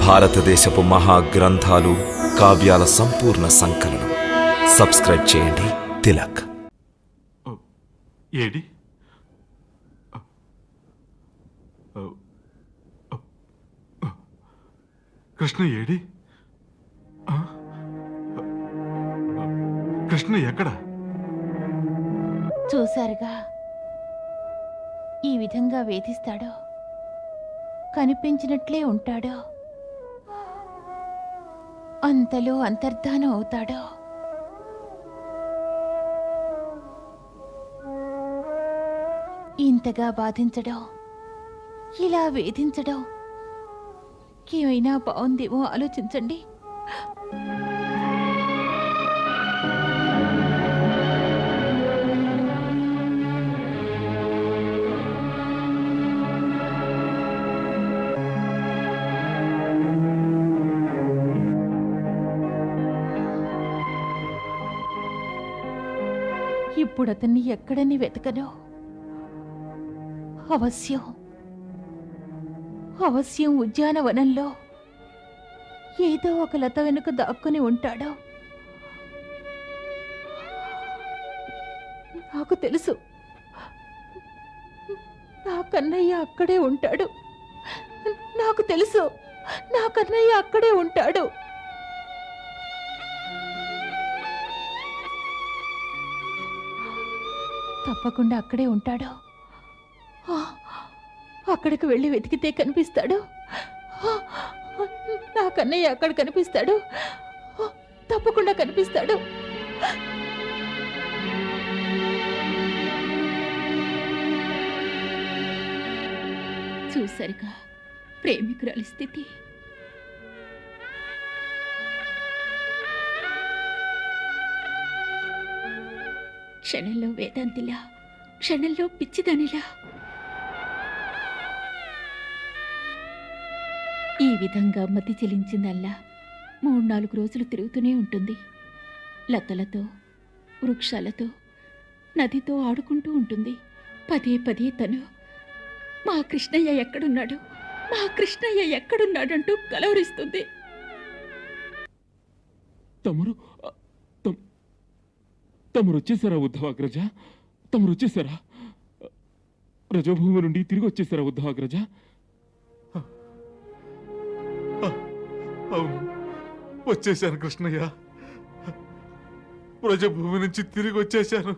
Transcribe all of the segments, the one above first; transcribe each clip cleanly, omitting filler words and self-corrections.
భారతదేశపు మహాగ్రంథాలు, కావ్యాల సంపూర్ణ సంకలనం. సబ్స్క్రైబ్ చేయండి. తిలక్. ఏడి కృష్ణ ఏడి? కృష్ణ ఎక్కడ? చూశారుగా ఈ విధంగా వేధిస్తాడో, కనిపించినట్లే ఉంటాడో, అంతలో అంతర్ధానం అవుతాడో. ఇంతగా బాధించడం, ఇలా వేధించడం ఏమైనా బాగుందేమో ఆలోచించండి. ఇప్పుడు అతన్ని ఎక్కడని వెతకను. అవశ్యం ఉద్యానవనంలో ఏదో ఒక లత వెనుక దాక్కుని ఉంటాడో. నాకు తెలుసు, నా కన్నయ్య అక్కడే ఉంటాడు. నాకు తెలుసు, నా కన్నయ్య అక్కడే ఉంటాడు. తప్పకుండా అక్కడే ఉంటాడు. అక్కడికి వెళ్ళి వెతికితే కనిపిస్తాడు. నా కన్నయ్య అక్కడ కనిపిస్తాడు. తప్పకుండా కనిపిస్తాడు. చూసరిగా ప్రేమికురాలి స్థితి. క్షణంలో వేదాంతిలా, క్షణంలో పిచ్చిదానిలా. ఈ విధంగా మతి చెలించిందల్లా 3-4 రోజులు తిరుగుతూనే ఉంటుంది. లతలతో, వృక్షాలతో, నదితో ఆడుకుంటూ ఉంటుంది. పదే పదే తను మా కృష్ణయ్య ఎక్కడున్నాడు, మా కృష్ణయ్య ఎక్కడున్నాడంటూ కలవరిస్తుంది. తమరు వచ్చేసారా ఉద్ధవాగ్రజ? తమరు వచ్చేసారా? రజభూమి నుండి తిరిగి వచ్చేసారా ఉద్ధవాగ్రజ? అవును, వచ్చేశాను కృష్ణయ్య. ప్రజభూమి నుంచి తిరిగి వచ్చేశాను.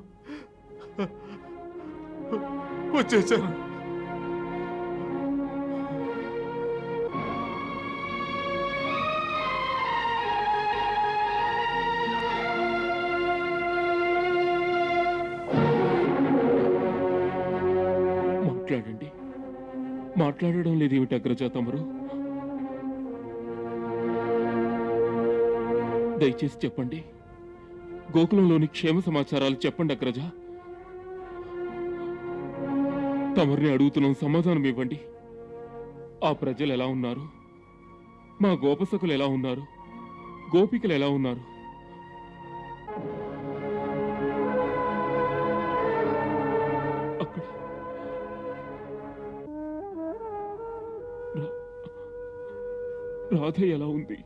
మాట్లాడండి. మాట్లాడడం లేదేమిటి అగ్రజ తమరు? దయచేసి చెప్పండి. గోకులంలోని క్షేమ సమాచారాలు చెప్పండి అగ్రజ. తమరిని అడుగుతున్నాం, సమాధానం ఇవ్వండి. ఆ ప్రజలు ఎలా ఉన్నారు? మా గోపసకులు ఎలా ఉన్నారు? గోపికలు ఎలా ఉన్నారు? అక్కడ రాధ ఎలా ఉంది?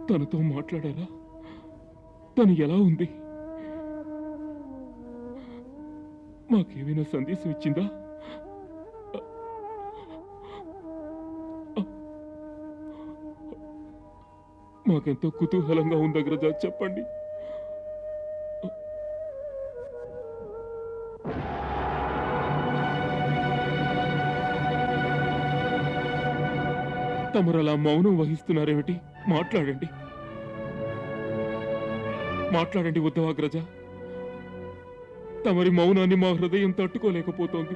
తనతో మాట్లాడారా? తను ఎలా ఉంది? మాకేమైనా సందేశం ఇచ్చిందా? మాకెంతో కుతూహలంగా ఉంది అగ్రజ, చెప్పండి. తమరు అలా మౌనం వహిస్తున్నారేమిటి? మాట్లాడండి. మాట్లాడండి ఉద్ధవాగ్రజ. తమరి మౌనాన్ని మా హృదయం తట్టుకోలేకపోతోంది.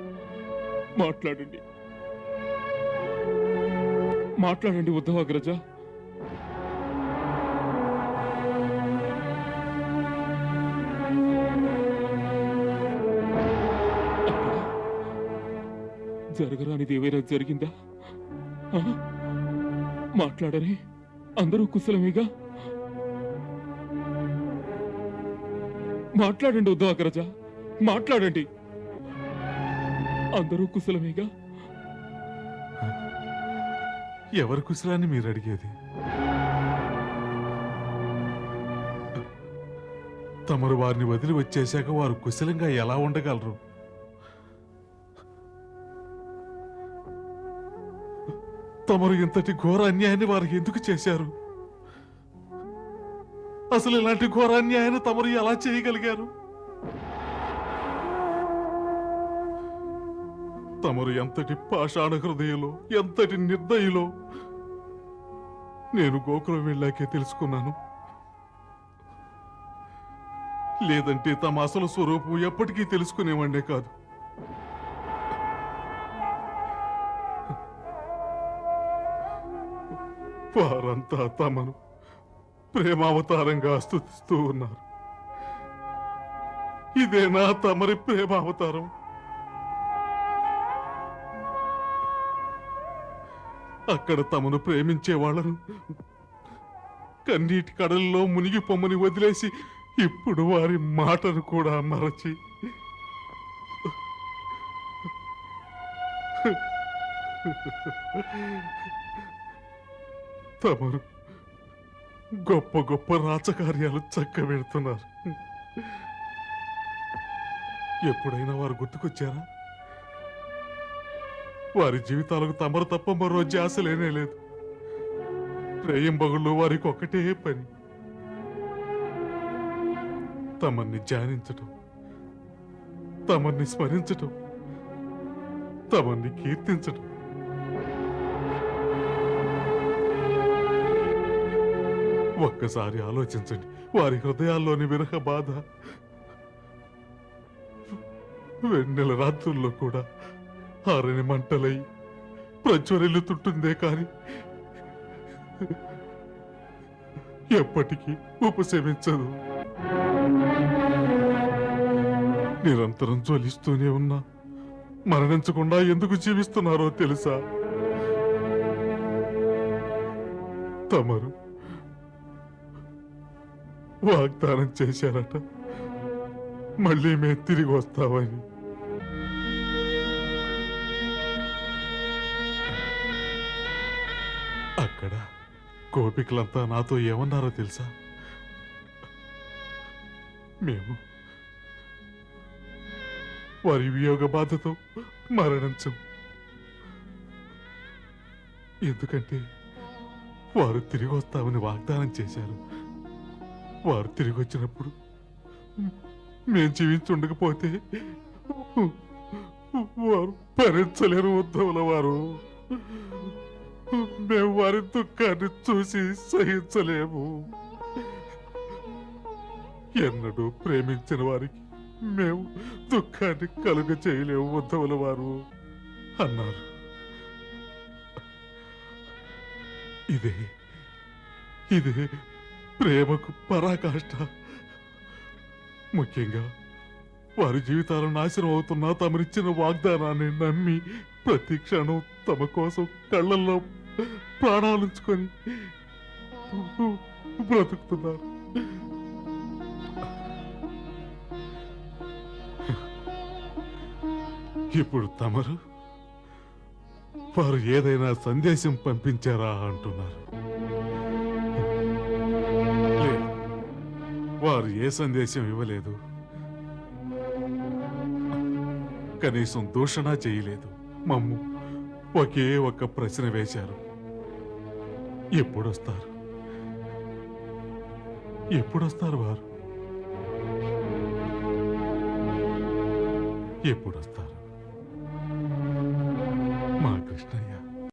మాట్లాడండి. మాట్లాడండి ఉద్ధవాగ్రజ. జరగరానిది ఏమైనా జరిగిందా? మాట్లాడరే? అందరూ కుశలమేగా? మాట్లాడండి ఉద్ధవాగ్రజ, మాట్లాడండి. అందరూ కుశలమేగా? ఎవరి కుశలాన్ని మీరు అడిగేది? తమరు వారిని వదిలి వచ్చేశాక వారు కుశలంగా ఎలా ఉండగలరు? తమరు ఇంతటి ఘోర అన్యాయాన్ని వారికి ఎందుకు చేశారు? అసలు ఇలాంటి ఘోర అన్యాయాన్ని తమరు ఎలా చేయగలిగారు? తమరు ఎంతటి పాషాణ హృదయంలో, ఎంతటి నిర్దయలో నేను గోకులం వెళ్ళాకే తెలుసుకున్నాను. లేదంటే తమ అసలు స్వరూపం ఎప్పటికీ తెలుసుకునేవాడే కాదు. వారంతా తమను ప్రేమావతారంగా స్తుతిస్తూ ఉన్నారు. ఇదేనా తమరి ప్రేమావతారం? అక్కడ తమను ప్రేమించే వాళ్ళను కన్నీటి కడల్లో మునిగి పొమ్మని వదిలేసి ఇప్పుడు వారి మాటను కూడా మరచి తమరు గొప్ప గొప్ప రాచకార్యాలు చక్కబెడుతున్నారు. ఎప్పుడైనా వారు గుర్తుకొచ్చారా? వారి జీవితాలకు తమరు తప్ప మరో ధ్యాస లేనే లేదు. రేయింబగుళ్ళు వారికి ఒకటే పని, తమన్ని ధ్యానించటం, తమన్ని స్మరించటం, తమన్ని కీర్తించటం. ఒక్కసారి ఆలోచించండి, వారి హృదయాల్లోని విరహ బాధ వెన్నెల రాత్రుల్లో కూడా ఆరని మంటలై ప్రజ్వరిల్లుతుంటుందే కాని ఎప్పటికీ ఉపశమించదు. నిరంతరం జ్వలిస్తూనే ఉన్నా మరణించకుండా ఎందుకు జీవిస్తున్నారో తెలుసా? తమరు వాగ్దానం చేశారట, మళ్ళీ మేము తిరిగి వస్తామని. అక్కడ గోపికలంతా నాతో ఏమన్నారో తెలుసా? మేము వారి వియోగ బాధతో మరణించం. ఎందుకంటే వారు తిరిగి వస్తామని వాగ్దానం చేశారు. వారు తిరిగి వచ్చినప్పుడు మేము జీవించుండకపోతే వారు భరించలేరు. ఉద్ధవుల వారు, మేము వారి దుఃఖాన్ని చూసి సహించలేము. ఎన్నడూ ప్రేమించిన వారికి మేము దుఃఖాన్ని కలుగ చేయలేము ఉద్ధవుల వారు అన్నారు. ఇదే ఇదే ప్రేమకు పరాకాష్ట. ముఖ్యంగా వారి జీవితాలు నాశనం అవుతున్నా తమరిచ్చిన వాగ్దానాన్ని నమ్మి ప్రతి క్షణం తమ కోసం కళ్ళల్లో ప్రాణాలుంచుకొని బ్రతుకుతున్నారు. ఇప్పుడు తమరు వారు ఏదైనా సందేశం పంపించారా అంటున్నారు. లేదు, వారు ఏ సందేశం ఇవ్వలేదు. కనీసం దూషణ చేయలేదు. మమ్ము ఒకే ఒక్క ప్రశ్న వేశారు, ఎప్పుడొస్తారు? ఎప్పుడొస్తారు వారు? ఎప్పుడొస్తారు మా కృష్ణయ్య?